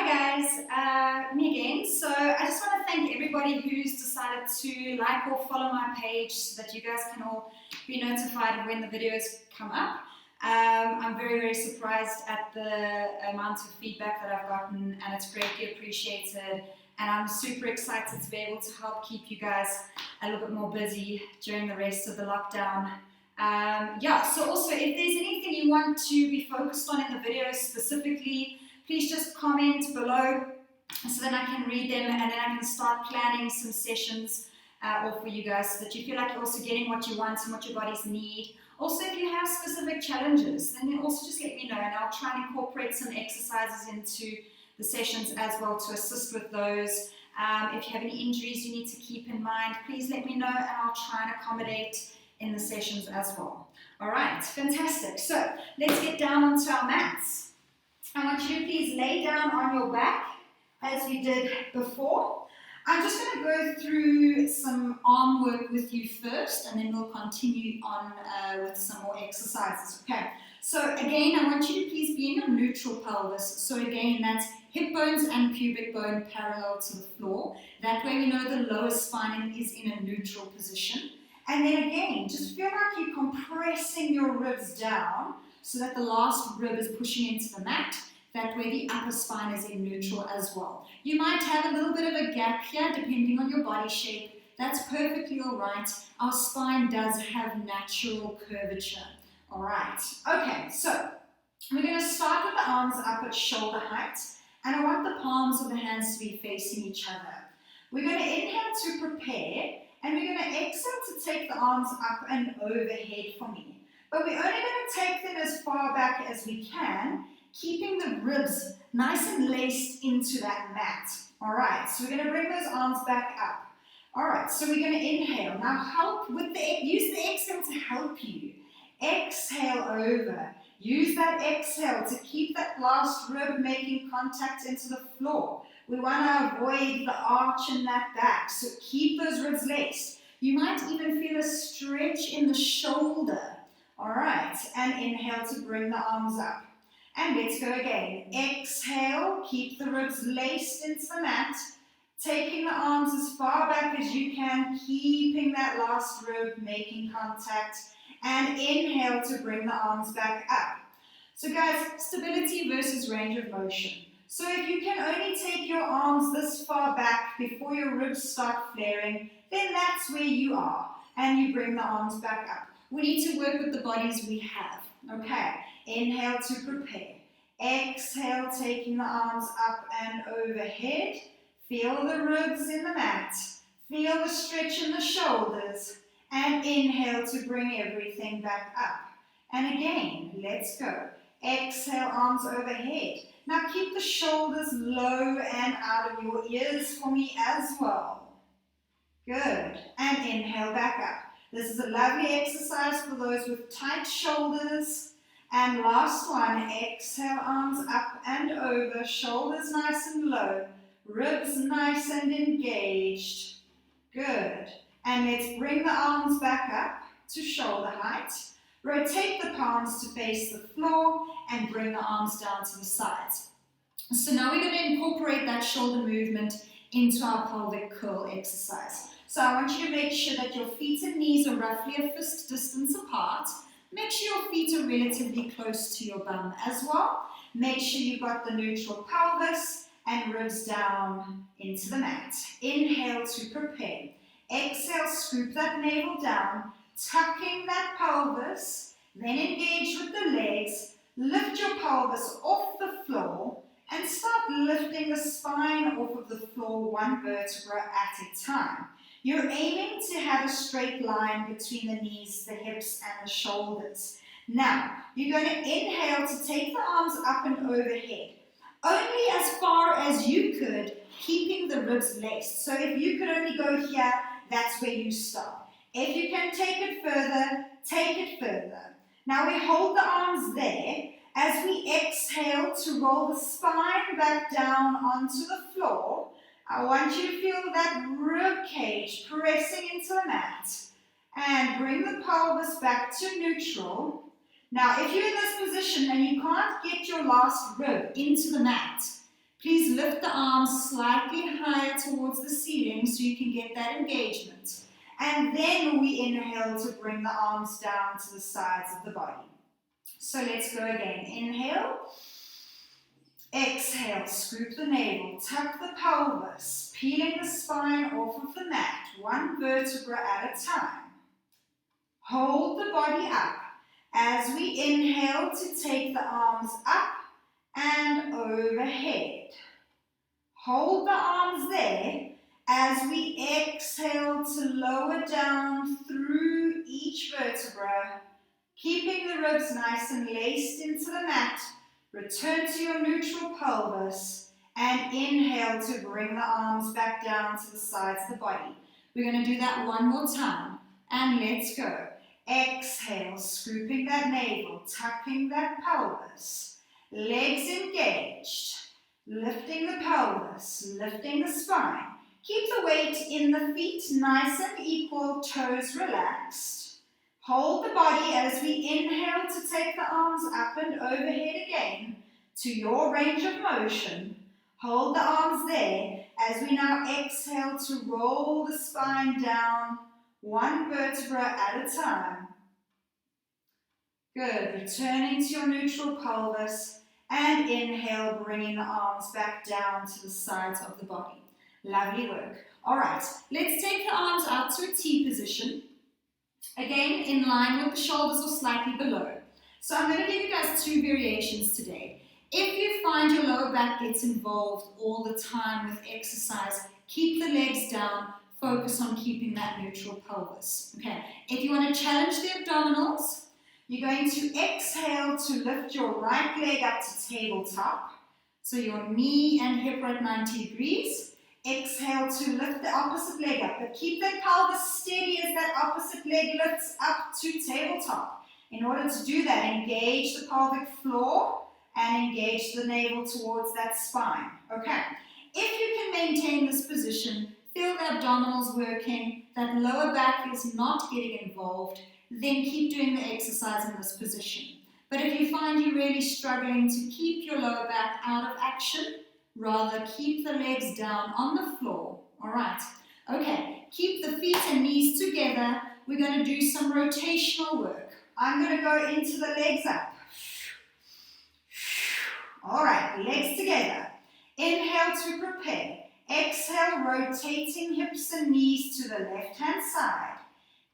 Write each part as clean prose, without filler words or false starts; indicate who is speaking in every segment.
Speaker 1: guys, me again. So I just want to thank everybody who's decided to like or follow my page so that you guys can all be notified when the videos come up. I'm very, very surprised at the amount of feedback that I've gotten, and it's greatly appreciated. And I'm super excited to be able to help keep you guys a little bit more busy during the rest of the lockdown. So also if there's anything you want to be focused on in the videos specifically, please just comment below so that I can read them, and then I can start planning some sessions all for you guys so that you feel like you're also getting what you want and what your bodies need. Also, if you have specific challenges, then also just let me know, and I'll try and incorporate some exercises into the sessions as well to assist with those. If you have any injuries you need to keep in mind, please let me know, and I'll try and accommodate in the sessions as well. All right, fantastic. So let's get down onto our mats. I want you to please lay down on your back as we did before. I'm just going to go through some arm work with you first, and then we'll continue on with some more exercises. Okay, so again, I want you to please be in your neutral pelvis. So again, that's hip bones and pubic bone parallel to the floor. That way we know the lower spine is in a neutral position. And then again, just feel like you're compressing your ribs down so that the last rib is pushing into the mat. That way the upper spine is in neutral as well. You might have a little bit of a gap here depending on your body shape. That's perfectly all right. Our spine does have natural curvature. All right. Okay, so we're going to start with the arms up at shoulder height. And I want the palms of the hands to be facing each other. We're going to inhale to prepare. And we're going to exhale to take the arms up and overhead for me. But we're only going to take them as far back as we can, keeping the ribs nice and laced into that mat. All right, so we're going to bring those arms back up. All right, so we're going to inhale. Now use the exhale to help you. Exhale over. Use that exhale to keep that last rib making contact into the floor. We want to avoid the arch in that back, so keep those ribs laced. You might even feel a stretch in the shoulder. All right, and inhale to bring the arms up. And let's go again. Exhale, keep the ribs laced into the mat, taking the arms as far back as you can, keeping that last rib making contact, and inhale to bring the arms back up. So guys, stability versus range of motion. So if you can only take your arms this far back before your ribs start flaring, then that's where you are, and you bring the arms back up. We need to work with the bodies we have. Okay, inhale to prepare. Exhale, taking the arms up and overhead. Feel the ribs in the mat. Feel the stretch in the shoulders. And inhale to bring everything back up. And again, let's go. Exhale, arms overhead. Now keep the shoulders low and out of your ears for me as well. Good. And inhale back up. This is a lovely exercise for those with tight shoulders. And last one, exhale, arms up and over, shoulders nice and low, ribs nice and engaged. Good. And let's bring the arms back up to shoulder height. Rotate the palms to face the floor and bring the arms down to the sides. So now we're going to incorporate that shoulder movement into our pelvic curl exercise. So I want you to make sure that your feet and knees are roughly a fist distance apart. Make sure your feet are relatively close to your bum as well. Make sure you've got the neutral pelvis and ribs down into the mat. Inhale to prepare. Exhale, scoop that navel down, tucking that pelvis, then engage with the legs, lift your pelvis off the floor, and start lifting the spine off of the floor one vertebra at a time. You're aiming to have a straight line between the knees, the hips, and the shoulders. Now, you're going to inhale to take the arms up and overhead, only as far as you could, keeping the ribs laced. So if you could only go here, that's where you stop. If you can take it further, take it further. Now we hold the arms there as we exhale to roll the spine back down onto the floor. I want you to feel that rib cage pressing into the mat, and bring the pelvis back to neutral. Now if you're in this position and you can't get your last rib into the mat, Please lift the arms slightly higher towards the ceiling so you can get that engagement. And then we inhale to bring the arms down to the sides of the body. So let's go again. Inhale. Exhale, scoop the navel, tuck the pelvis, peeling the spine off of the mat, one vertebra at a time. Hold the body up as we inhale to take the arms up and overhead. Hold the arms there as we exhale to lower down through each vertebra, keeping the ribs nice and laced into the mat. Return to your neutral pelvis and inhale to bring the arms back down to the sides of the body. We're going to do that one more time and let's go. Exhale, scooping that navel, tucking that pelvis, legs engaged, lifting the pelvis, lifting the spine. Keep the weight in the feet nice and equal, toes relaxed. Hold the body as we inhale to take the arms up and overhead again to your range of motion. Hold the arms there as we now exhale to roll the spine down one vertebra at a time. Good. Returning to your neutral pelvis and inhale, bringing the arms back down to the sides of the body. Lovely work. All right, let's take the arms out to a T position. Again, in line with the shoulders or slightly below. So I'm going to give you guys two variations today. If you find your lower back gets involved all the time with exercise, keep the legs down, focus on keeping that neutral pelvis. Okay, if you want to challenge the abdominals, you're going to exhale to lift your right leg up to tabletop. So your knee and hip are at 90 degrees. Exhale to lift the opposite leg up, but keep that pelvis steady as that opposite leg lifts up to tabletop. In order to do that, engage the pelvic floor and engage the navel towards that spine. Okay, if you can maintain this position, feel the abdominals working, that lower back is not getting involved, then keep doing the exercise in this position. But if you find you're really struggling to keep your lower back out of action, rather keep the legs down on the floor. All right. Okay, keep the feet and knees together. We're going to do some rotational work. I'm going to go into the legs up. All right, legs together. Inhale to prepare. Exhale, rotating hips and knees to the left-hand side.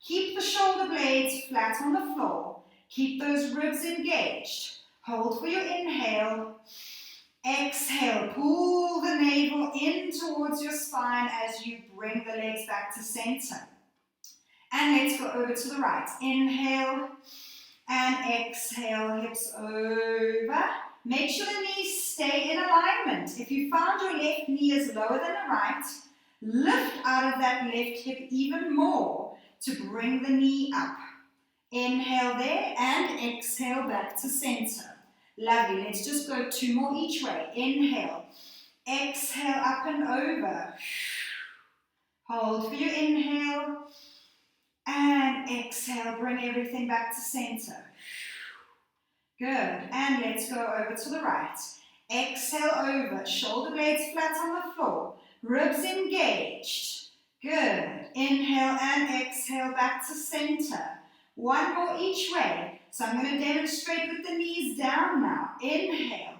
Speaker 1: Keep the shoulder blades flat on the floor. Keep those ribs engaged. Hold for your inhale. Exhale, pull the navel in towards your spine as you bring the legs back to center. And let's go over to the right. Inhale and exhale, hips over. Make sure the knees stay in alignment. If you found your left knee is lower than the right, lift out of that left hip even more to bring the knee up. Inhale there and exhale back to center. Lovely. Let's just go two more each way. Inhale. Exhale up and over. Hold for your inhale. And exhale. Bring everything back to center. Good. And let's go over to the right. Exhale over. Shoulder blades flat on the floor. Ribs engaged. Good. Inhale and exhale back to center. One more each way. So I'm going to demonstrate with the knees down now. Inhale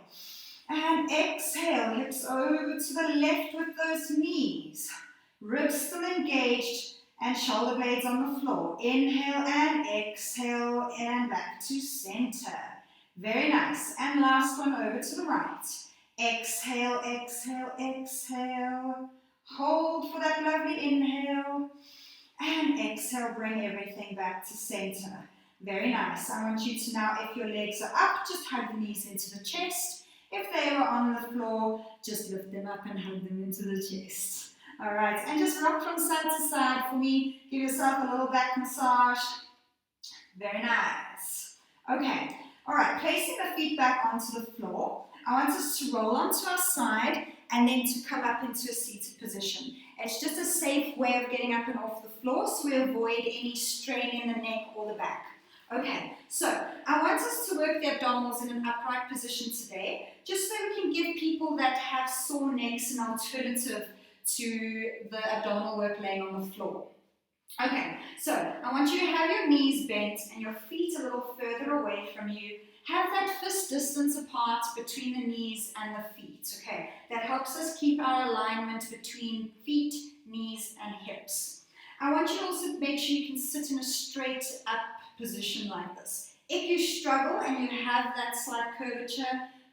Speaker 1: and exhale. Hips over to the left with those knees. Ribs still engaged and shoulder blades on the floor. Inhale and exhale and back to center. Very nice. And last one over to the right. Exhale, exhale, exhale. Hold for that lovely inhale. And exhale, bring everything back to center. Very nice. I want you to now, if your legs are up, just hug the knees into the chest. If they were on the floor, just lift them up and hug them into the chest. All right, and just rock from side to side for me. Give yourself a little back massage. Very nice. Okay, all right, placing the feet back onto the floor. I want us to roll onto our side and then to come up into a seated position. It's just a safe way of getting up and off the floor, so we avoid any strain in the neck or the back. Okay, so I want us to work the abdominals in an upright position today, just so we can give people that that have sore necks an alternative to the abdominal work laying on the floor. Okay, so I want you to have your knees bent and your feet a little further away from you. Have that fist distance apart between the knees and the feet, okay? That helps us keep our alignment between feet, knees, and hips. I want you to also make sure you can sit in a straight up position like this. If you struggle and you have that slight curvature,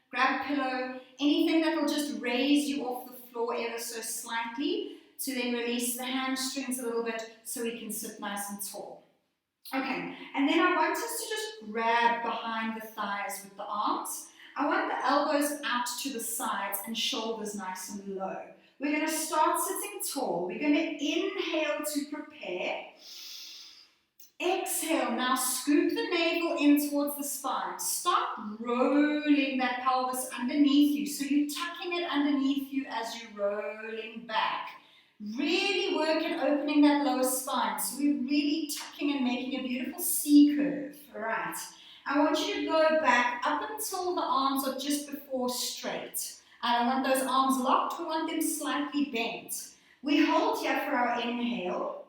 Speaker 1: grab a pillow, anything that will just raise you off the floor ever so slightly to then release the hamstrings a little bit so we can sit nice and tall. Okay, and then I want us to just grab behind the thighs with the arms. I want the elbows out to the sides and shoulders nice and low. We're going to start sitting tall. We're going to inhale to prepare. Exhale, now scoop the navel in towards the spine. Start rolling that pelvis underneath you. So you're tucking it underneath you as you're rolling back. Really work at opening that lower spine. So we're really tucking and making a beautiful C curve. All right. I want you to go back up until the arms are just before straight. I don't want those arms locked. We want them slightly bent. We hold here for our inhale.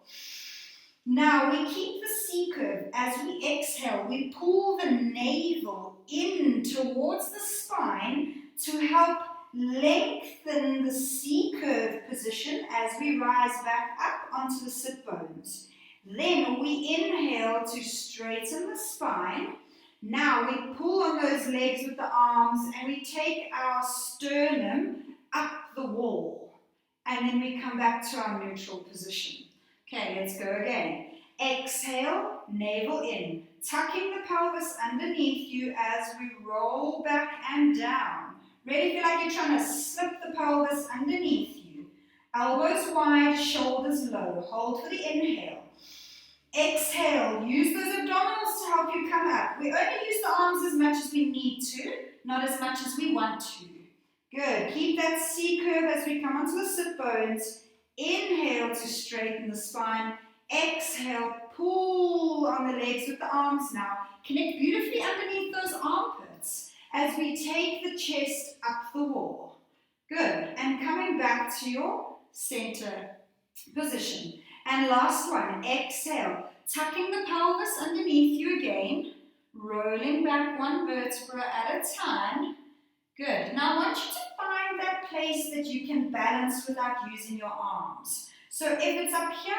Speaker 1: Now we keep the C curve. As we exhale, we pull the navel in towards the spine to help lengthen the C curve position as we rise back up onto the sit bones. Then we inhale to straighten the spine. Now we pull on those legs with the arms and we take our sternum up the wall. And then we come back to our neutral position. Okay, let's go again. Exhale, navel in. Tucking the pelvis underneath you as we roll back and down. Really feel like you're trying to slip the pelvis underneath you. Elbows wide, shoulders low. Hold for the inhale. Exhale, use those abdominals to help you come up. We only use the arms as much as we need to, not as much as we want to. Good. Keep that C curve as we come onto the sit bones. Inhale to straighten the spine. Exhale, pull on the legs with the arms now. Connect beautifully underneath those armpits as we take the chest up the wall. Good. And coming back to your center position. And last one, exhale, tucking the pelvis underneath you again, rolling back one vertebra at a time. Good. Now I want you to find that place that you can balance without using your arms. So if it's up here,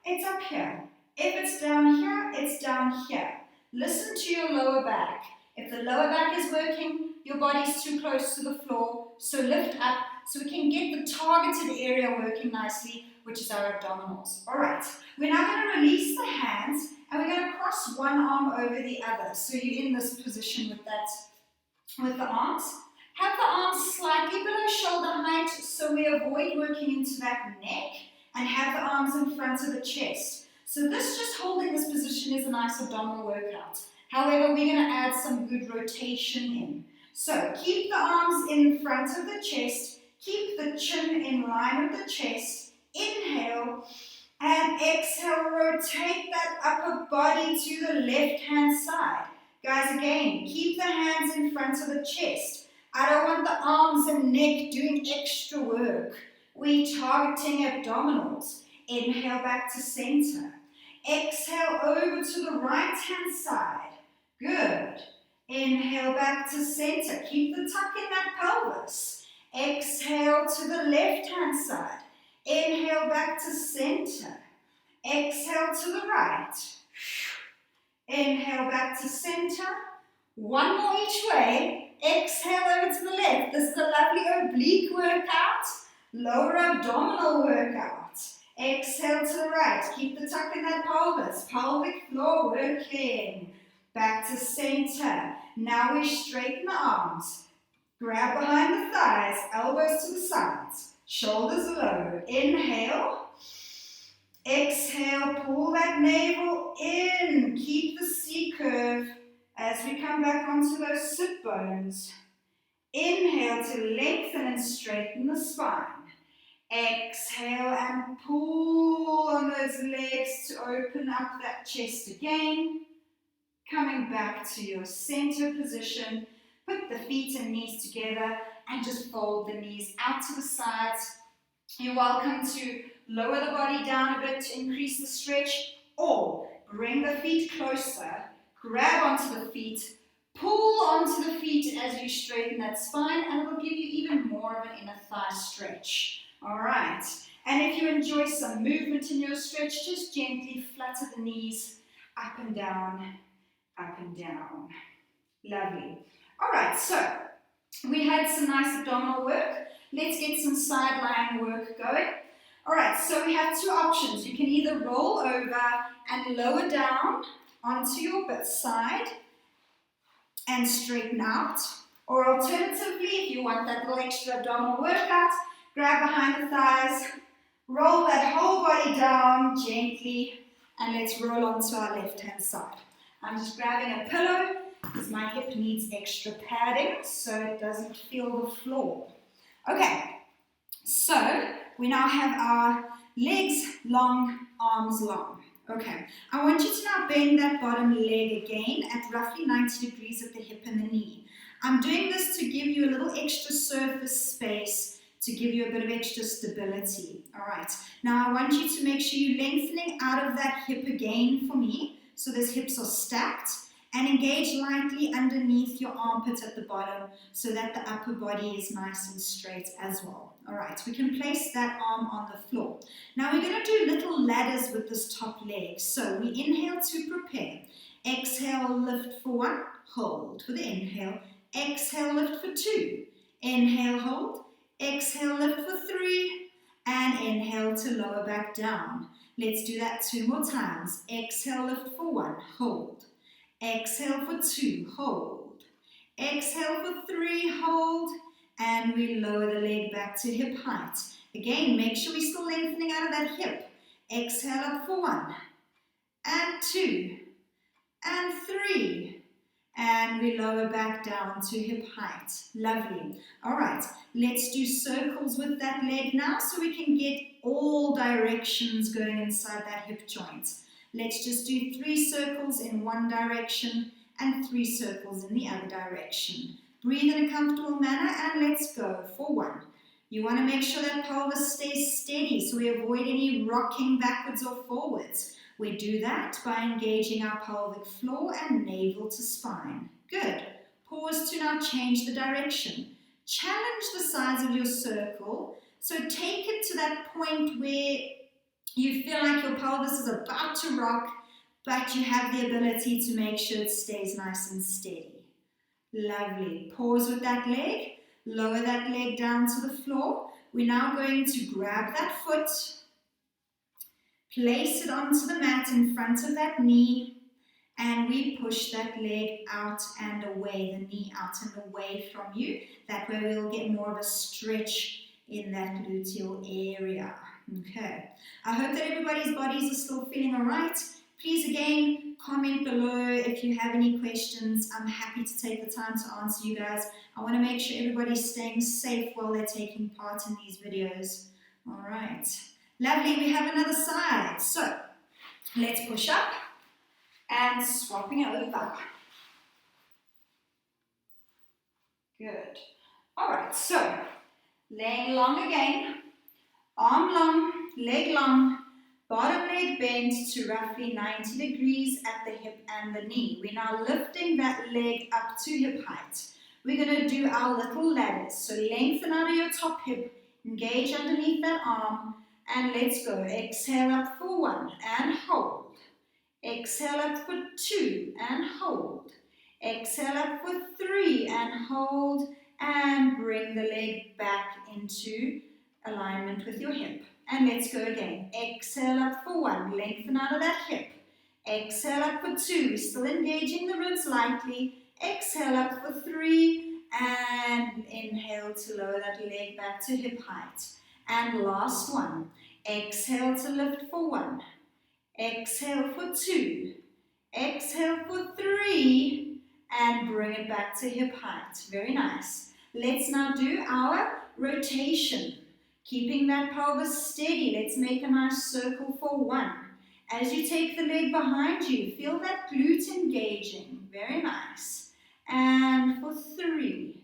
Speaker 1: it's up here. If it's down here, it's down here. Listen to your lower back. If the lower back is working, your body's too close to the floor, so lift up so we can get the targeted area working nicely, which is our abdominals. All right, we're now going to release the hands and we're going to cross one arm over the other. So you're in this position with the arms. Have the arms slightly below shoulder height so we avoid working into that neck, and have the arms in front of the chest. So this just holding this position is a nice abdominal workout. However, we're going to add some good rotation in. So keep the arms in front of the chest, keep the chin in line with the chest. Inhale and exhale, rotate that upper body to the left hand side. Guys, again, keep the hands in front of the chest. I don't want the arms and neck doing extra work. We're targeting abdominals. Inhale back to center. Exhale over to the right hand side. Good. Inhale back to center. Keep the tuck in that pelvis. Exhale to the left hand side. Inhale back to center. Exhale to the right. Inhale back to center. One more each way. Exhale over to the left. This is a lovely oblique workout. Lower abdominal workout. Exhale to the right. Keep the tuck in that pelvis. Pelvic floor working. Back to center. Now we straighten the arms. Grab behind the thighs. Elbows to the sides. Shoulders low. Inhale. Exhale. Pull that navel in. Keep the C curve as we come back onto those sit bones. Inhale to lengthen and straighten the spine. Exhale and pull on those legs to open up that chest again. Coming back to your center position. Put the feet and knees together and just fold the knees out to the sides. You're welcome to lower the body down a bit to increase the stretch, or bring the feet closer, grab onto the feet, pull onto the feet as you straighten that spine, and it will give you even more of an inner thigh stretch. All right. And if you enjoy some movement in your stretch, just gently flutter the knees up and down, up and down. Lovely. All right, so we had some nice abdominal work. Let's get some side lying work going. All right, so we have two options. You can either roll over and lower down onto your side and straighten out, or alternatively, if you want that little extra abdominal workout, grab behind the thighs, roll that whole body down gently, and let's roll onto our left-hand side. I'm just grabbing a pillow because my hip needs extra padding so it doesn't feel the floor. Okay, so we now have our legs long, arms long. Okay, I want you to now bend that bottom leg again at roughly 90 degrees at the hip and the knee. I'm doing this to give you a little extra surface space, to give you a bit of extra stability. All right, now I want you to make sure you're lengthening out of that hip again for me, so those hips are stacked, and engage lightly underneath your armpit at the bottom so that the upper body is nice and straight as well. All right, we can place that arm on the floor. Now we're going to do little ladders with this top leg. So we inhale to prepare. Exhale, lift for 1, hold for the inhale. Exhale, lift for 2. Inhale, hold. Exhale, lift for 3. And inhale to lower back down. Let's do that 2 more times. Exhale, lift for 1, hold. Exhale for 2, hold. Exhale for 3, hold. And we lower the leg back to hip height. Again, make sure we're still lengthening out of that hip. Exhale up for 1, and 2, and 3. And we lower back down to hip height. Lovely. All right, let's do circles with that leg now so we can get all directions going inside that hip joint. Let's just do 3 circles in one direction and 3 circles in the other direction. Breathe in a comfortable manner and let's go for 1. You want to make sure that pelvis stays steady so we avoid any rocking backwards or forwards. We do that by engaging our pelvic floor and navel to spine. Good. Pause to now change the direction. Challenge the size of your circle. So take it to that point where you feel like your pelvis is about to rock, but you have the ability to make sure it stays nice and steady. Lovely. Pause with that leg. Lower that leg down to the floor. We're now going to grab that foot, place it onto the mat in front of that knee, and we push that leg out and away, the knee out and away from you. That way we'll get more of a stretch in that gluteal area. Okay. I hope that everybody's bodies are still feeling all right. Please, again, comment below if you have any questions. I'm happy to take the time to answer you guys. I want to make sure everybody's staying safe while they're taking part in these videos. All right. Lovely. We have another side. So, let's push up and swapping it over. Good. All right. So, laying long again. Arm long, leg long. Bottom leg bent to roughly 90 degrees at the hip and the knee. We're now lifting that leg up to hip height. We're going to do our little ladders. So lengthen out of your top hip, engage underneath that arm, and let's go. Exhale up for 1 and hold. Exhale up for 2 and hold. Exhale up for 3 and hold, and bring the leg back into alignment with your hip. And let's go again. Exhale up for 1, lengthen out of that hip. Exhale up for 2, we're still engaging the ribs lightly. Exhale up for 3, and inhale to lower that leg back to hip height. And last one. Exhale to lift for 1. Exhale for 2. Exhale for 3, and bring it back to hip height. Very nice. Let's now do our rotation. Keeping that pelvis steady, let's make a nice circle for 1. As you take the leg behind you, feel that glute engaging. Very nice. And for 3.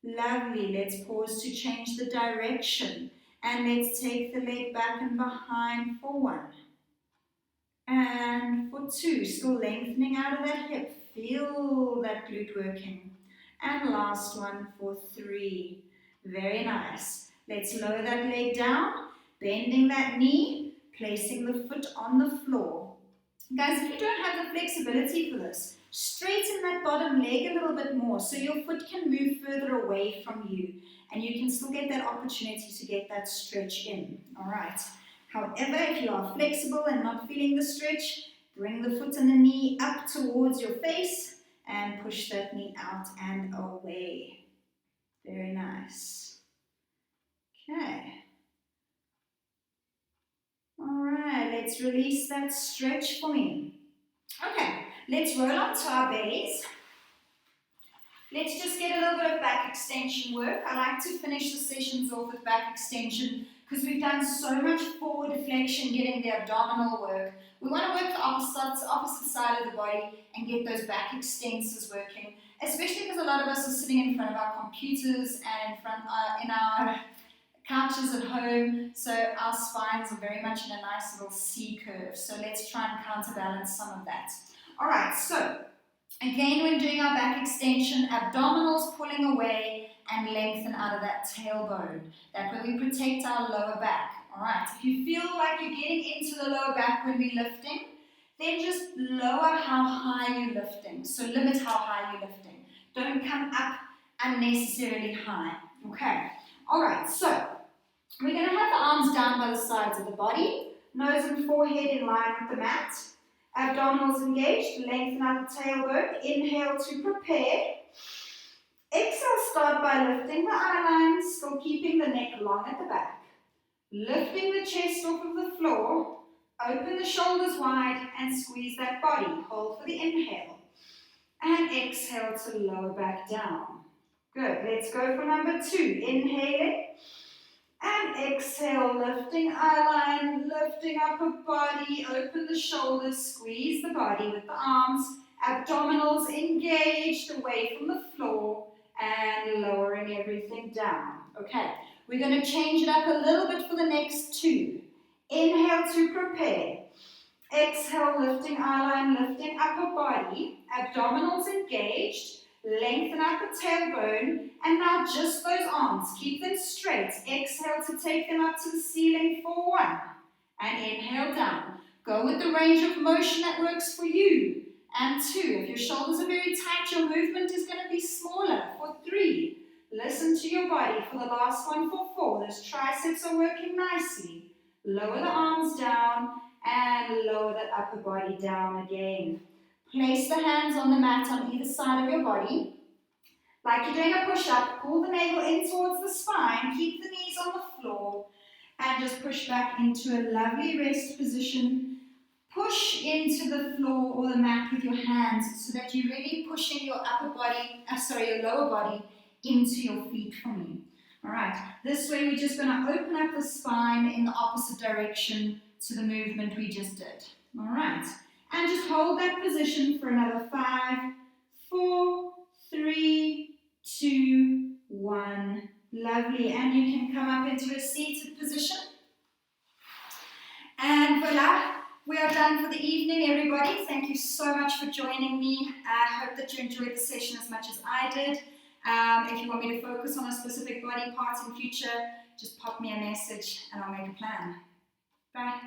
Speaker 1: Lovely. Let's pause to change the direction. And let's take the leg back and behind for 1. And for 2, still lengthening out of that hip. Feel that glute working. And last one for 3. Very nice. Let's lower that leg down, bending that knee, placing the foot on the floor. Guys, if you don't have the flexibility for this, straighten that bottom leg a little bit more so your foot can move further away from you and you can still get that opportunity to get that stretch in. All right. However, if you are flexible and not feeling the stretch, bring the foot and the knee up towards your face and push that knee out and away. Very nice. Okay. All right, let's release that stretch for me. Okay, let's roll onto our bellies. Let's just get a little bit of back extension work. I like to finish the sessions off with back extension because we've done so much forward flexion getting the abdominal work. We want to work the opposite side of the body and get those back extensors working, especially because a lot of us are sitting in front of our computers and in our couches at home, so our spines are very much in a nice little C curve. So let's try and counterbalance some of that. All right, so again, when doing our back extension, abdominals pulling away and lengthen out of that tailbone. That way we protect our lower back. All right, if you feel like you're getting into the lower back when we're lifting, then just lower how high you're lifting. So limit how high you're lifting. Don't come up unnecessarily high. Okay. All right, so we're going to have the arms down by the sides of the body, nose and forehead in line with the mat, abdominals engaged, lengthen out the tailbone, inhale to prepare. Exhale, start by lifting the eye lines, still keeping the neck long at the back. Lifting the chest off of the floor, open the shoulders wide and squeeze that body. Hold for the inhale. And exhale to lower back down. Good, let's go for number 2. Inhaling and exhale, lifting eye line, lifting upper body, open the shoulders, squeeze the body with the arms, abdominals engaged away from the floor and lowering everything down. Okay, we're going to change it up a little bit for the next 2. Inhale to prepare. Exhale, lifting eye line, lifting upper body, abdominals engaged. Lengthen out the tailbone, and now just those arms, keep them straight. Exhale to take them up to the ceiling for 1, and inhale down. Go with the range of motion that works for you. And 2, if your shoulders are very tight, your movement is going to be smaller. For 3, listen to your body. For the last one, for 4, those triceps are working nicely. Lower the arms down, and lower that upper body down again. Place the hands on the mat on either side of your body. Like you're doing a push-up, pull the navel in towards the spine, keep the knees on the floor, and just push back into a lovely rest position. Push into the floor or the mat with your hands so that you're really pushing your your lower body into your feet for me. All right, this way we're just going to open up the spine in the opposite direction to the movement we just did. All right. And just hold that position for another 5, 4, 3, 2, 1. Lovely. And you can come up into a seated position. And voila, we are done for the evening, everybody. Thank you so much for joining me. I hope that you enjoyed the session as much as I did. If you want me to focus on a specific body part in future, just pop me a message and I'll make a plan. Bye.